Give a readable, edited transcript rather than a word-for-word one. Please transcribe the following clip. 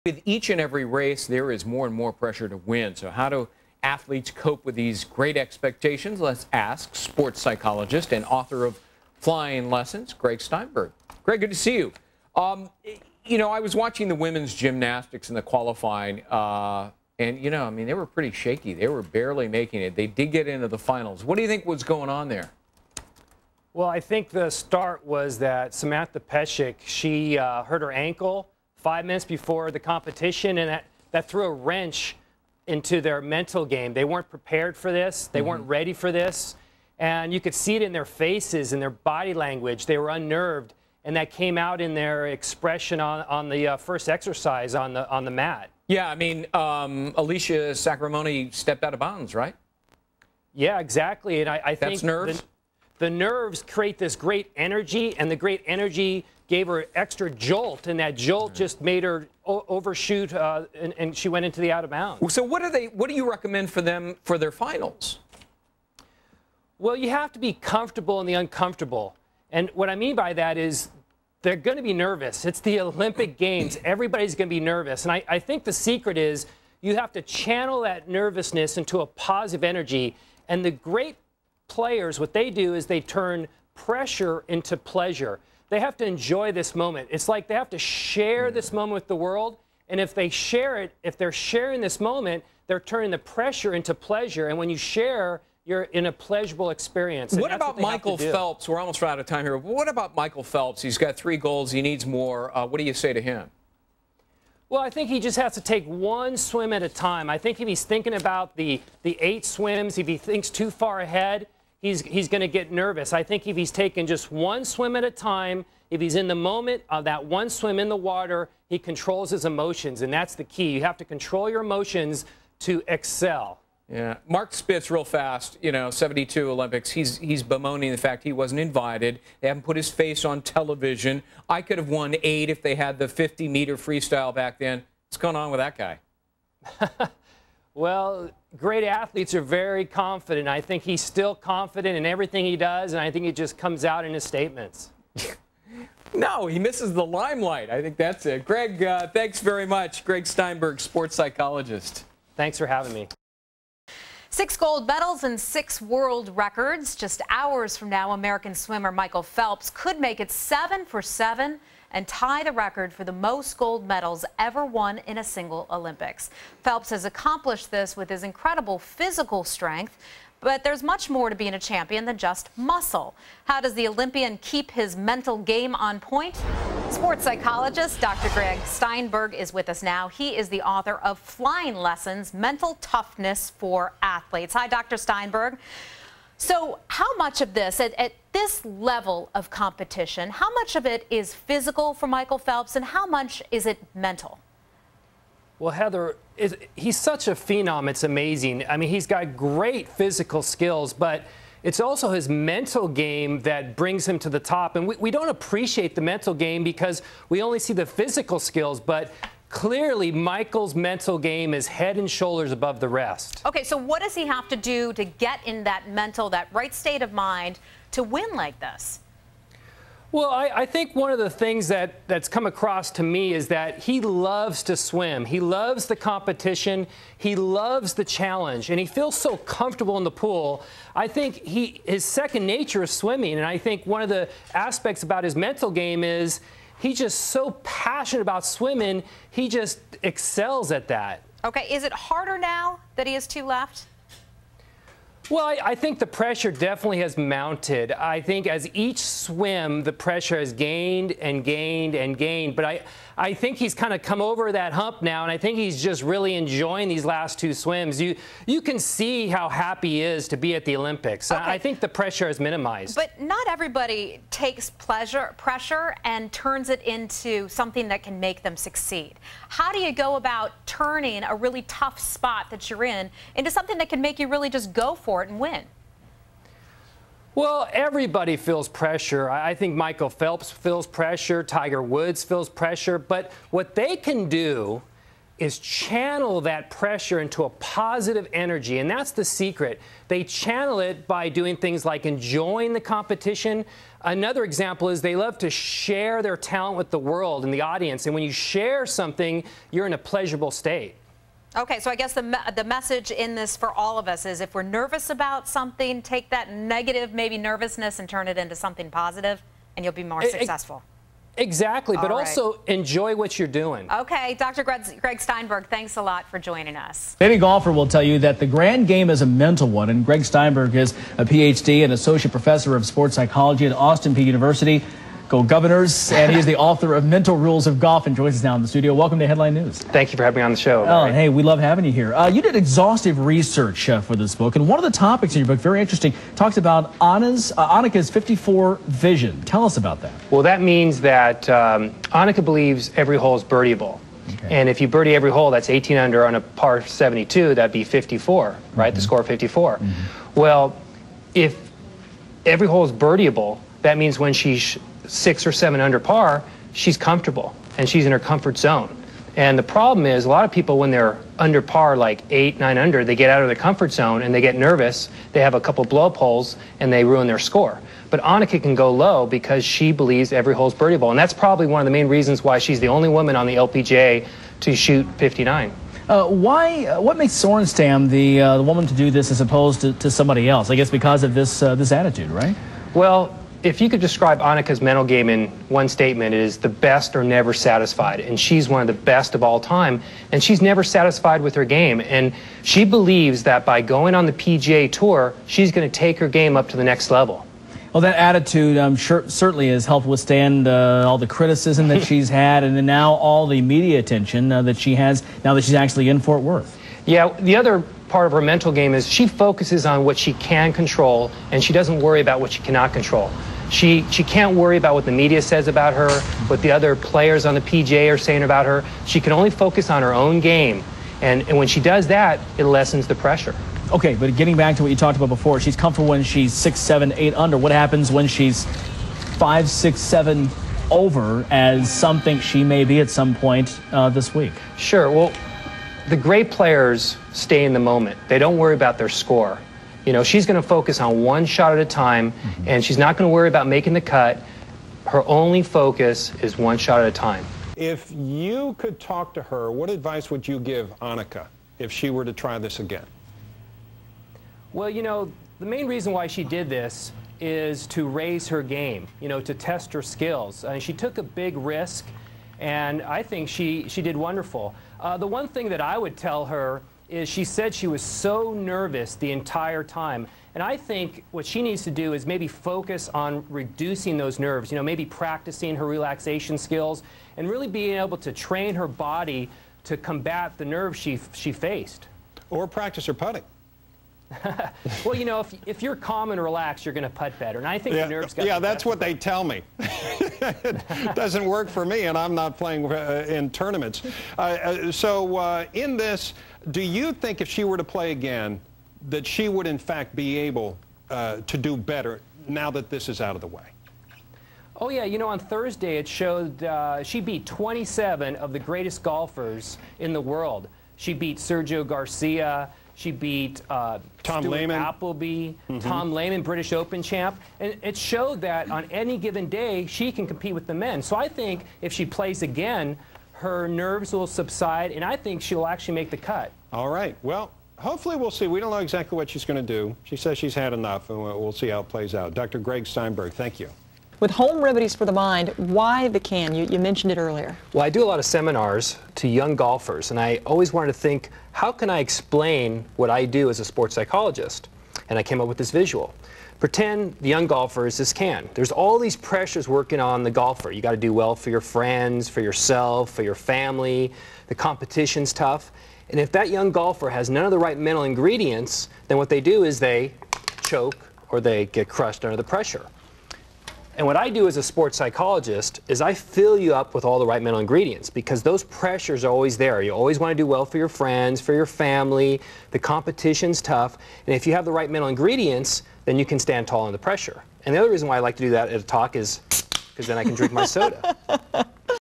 With each and every race, there is more and more pressure to win. So how do athletes cope with these great expectations? Let's ask sports psychologist and author of Flying Lessons, Greg Steinberg. Greg, good to see you. You know, I was watching the women's gymnastics in the qualifying, and, you know, I mean, they were pretty shaky. They were barely making it. They did get into the finals. What do you think was going on there? Well, I think the start was that Samantha Peshek, she hurt her ankle 5 minutes before the competition, and that threw a wrench into their mental game. They weren't prepared for this. They weren't ready for this. And you could see it in their faces and their body language. They were unnerved, and that came out in their expression on the first exercise on the mat. Yeah, I mean, Alicia Sacramone stepped out of bounds, right? Yeah, exactly. And I think that's nerves. The nerves create this great energy, and the great energy gave her extra jolt, and that jolt just made her overshoot, and she went into the out of bounds. So what do you recommend for them for their finals? Well, you have to be comfortable in the uncomfortable. And what I mean by that is they're going to be nervous. It's the Olympic Games. Everybody's going to be nervous. And I think the secret is you have to channel that nervousness into a positive energy. And the great players, what they do is they turn pressure into pleasure. They have to enjoy this moment. It's like they have to share this moment with the world. And if they share it, if they're sharing this moment, they're turning the pressure into pleasure. And when you share, you're in a pleasurable experience. What about Michael Phelps? We're almost out of time here. What about Michael Phelps? He's got 3 goals. He needs more. What do you say to him? Well, I think he just has to take one swim at a time. I think if he's thinking about the 8 swims, if he thinks too far ahead, he's going to get nervous. I think if he's taking just one swim at a time, if he's in the moment of that one swim in the water, he controls his emotions, and that's the key. You have to control your emotions to excel. Yeah, Mark Spitz, real fast, you know, 72 Olympics. He's bemoaning the fact he wasn't invited. They haven't put his face on television. I could have won 8 if they had the 50-meter freestyle back then. What's going on with that guy? Well, great athletes are very confident. I think he's still confident in everything he does, and I think it just comes out in his statements. No, he misses the limelight. I think that's it. Greg, thanks very much. Greg Steinberg, sports psychologist. Thanks for having me. 6 gold medals and 6 world records. Just hours from now, American swimmer Michael Phelps could make it 7 for 7 and tie the record for the most gold medals ever won in a single Olympics. Phelps has accomplished this with his incredible physical strength, but there's much more to being a champion than just muscle. How does the Olympian keep his mental game on point? Sports psychologist Dr. Greg Steinberg is with us now. He is the author of Flying Lessons, Mental Toughness for Athletes. Hi, Dr. Steinberg. So how much of this, at this level of competition, how much of it is physical for Michael Phelps and how much is it mental? Well, Heather, he's such a phenom. It's amazing. I mean, he's got great physical skills, but it's also his mental game that brings him to the top. And we don't appreciate the mental game because we only see the physical skills. But clearly, Michael's mental game is head and shoulders above the rest. Okay, so what does he have to do to get in that mental, that right state of mind to win like this? Well, I think one of the things that's come across to me is that he loves to swim. He loves the competition. He loves the challenge, and he feels so comfortable in the pool. I think his second nature is swimming, and I think one of the aspects about his mental game is he's just so passionate about swimming, he just excels at that. Okay, is it harder now that he has 2 left? Well, I think the pressure definitely has mounted. I think as each swim, the pressure has gained and gained and gained. But I think he's kind of come over that hump now, and I think he's just really enjoying these last 2 swims. You can see how happy he is to be at the Olympics. Okay. I think the pressure is minimized. But not everybody takes pressure and turns it into something that can make them succeed. How do you go about turning a really tough spot that you're in into something that can make you really just go for it and win? Well, everybody feels pressure. I think Michael Phelps feels pressure. Tiger Woods feels pressure. But what they can do is channel that pressure into a positive energy, and that's the secret. They channel it by doing things like enjoying the competition. Another example is they love to share their talent with the world and the audience, and when you share something, you're in a pleasurable state. Okay, so I guess the message in this for all of us is if we're nervous about something, take that negative, maybe nervousness, and turn it into something positive, and you'll be more successful. Exactly, but also enjoy what you're doing. Okay, Dr. Greg Steinberg, thanks a lot for joining us. Any golfer will tell you that the grand game is a mental one, and Greg Steinberg is a PhD and associate professor of sports psychology at Austin Peay University. Go Governors, and he's the author of Mental Rules of Golf, and joins us now in the studio. Welcome to Headline News. Thank you for having me on the show. Oh, hey, we love having you here. You did exhaustive research for this book, and one of the topics in your book, very interesting, talks about Annika's 54 vision. Tell us about that. Well, that means that Annika believes every hole is birdieable. Okay. And if you birdie every hole, that's 18 under on a par 72, that'd be 54, right? The score 54. Well, if every hole is birdieable, that means when she's 6 or 7 under par, she's comfortable and she's in her comfort zone. And the problem is a lot of people, when they're under par, like 8, 9 under, they get out of their comfort zone and they get nervous. They have a couple blow-up holes and they ruin their score. But Annika can go low because she believes every hole's birdieable, and that's probably one of the main reasons why she's the only woman on the LPGA to shoot 59. What makes Sorenstam the woman to do this as opposed to somebody else? I guess because of this attitude, right? Well, if you could describe Annika's mental game in one statement, it is the best or never satisfied. And she's one of the best of all time, and she's never satisfied with her game. And she believes that by going on the PGA Tour, she's going to take her game up to the next level. Well, that attitude certainly has helped withstand all the criticism that she's had, and now all the media attention that she has now that she's actually in Fort Worth. Yeah, the other part of her mental game is she focuses on what she can control, and she doesn't worry about what she cannot control. She can't worry about what the media says about her, what the other players on the PGA are saying about her. She can only focus on her own game, and when she does that, it lessens the pressure. Okay, but getting back to what you talked about before, she's comfortable when she's 6, 7, 8 under. What happens when she's 5, 6, 7 over, as some think she may be at some point this week? Sure. Well, the great players stay in the moment. They don't worry about their score. You know, she's going to focus on one shot at a time, and she's not going to worry about making the cut. Her only focus is one shot at a time. If you could talk to her, what advice would you give Annika if she were to try this again? Well, you know, the main reason why she did this is to raise her game, you know, to test her skills. She took a big risk, and I think she did wonderful. The one thing that I would tell her is she said she was so nervous the entire time. And I think what she needs to do is maybe focus on reducing those nerves, you know, maybe practicing her relaxation skills and really being able to train her body to combat the nerves she faced. Or practice her putting. Well, you know, if you're calm and relaxed, you're going to putt better. And I think the nerves got that's what they tell me. It doesn't work for me, and I'm not playing in tournaments. In this, do you think if she were to play again, that she would in fact be able to do better now that this is out of the way? Oh, yeah. You know, on Thursday it showed she beat 27 of the greatest golfers in the world. She beat Sergio Garcia. She beat Tom Lehman, Appleby, Tom Lehman, British Open champ. And it showed that on any given day, she can compete with the men. So I think if she plays again, her nerves will subside, and I think she'll actually make the cut. All right. Well, hopefully we'll see. We don't know exactly what she's going to do. She says she's had enough, and we'll see how it plays out. Dr. Greg Steinberg, thank you. With home remedies for the mind, why the can? You mentioned it earlier. Well, I do a lot of seminars to young golfers, and I always wanted to think, how can I explain what I do as a sports psychologist? And I came up with this visual. Pretend the young golfer is this can. There's all these pressures working on the golfer. You got to do well for your friends, for yourself, for your family. The competition's tough. And if that young golfer has none of the right mental ingredients, then what they do is they choke or they get crushed under the pressure. And what I do as a sports psychologist is I fill you up with all the right mental ingredients, because those pressures are always there. You always want to do well for your friends, for your family. The competition's tough. And if you have the right mental ingredients, then you can stand tall under the pressure. And the other reason why I like to do that at a talk is because then I can drink my soda.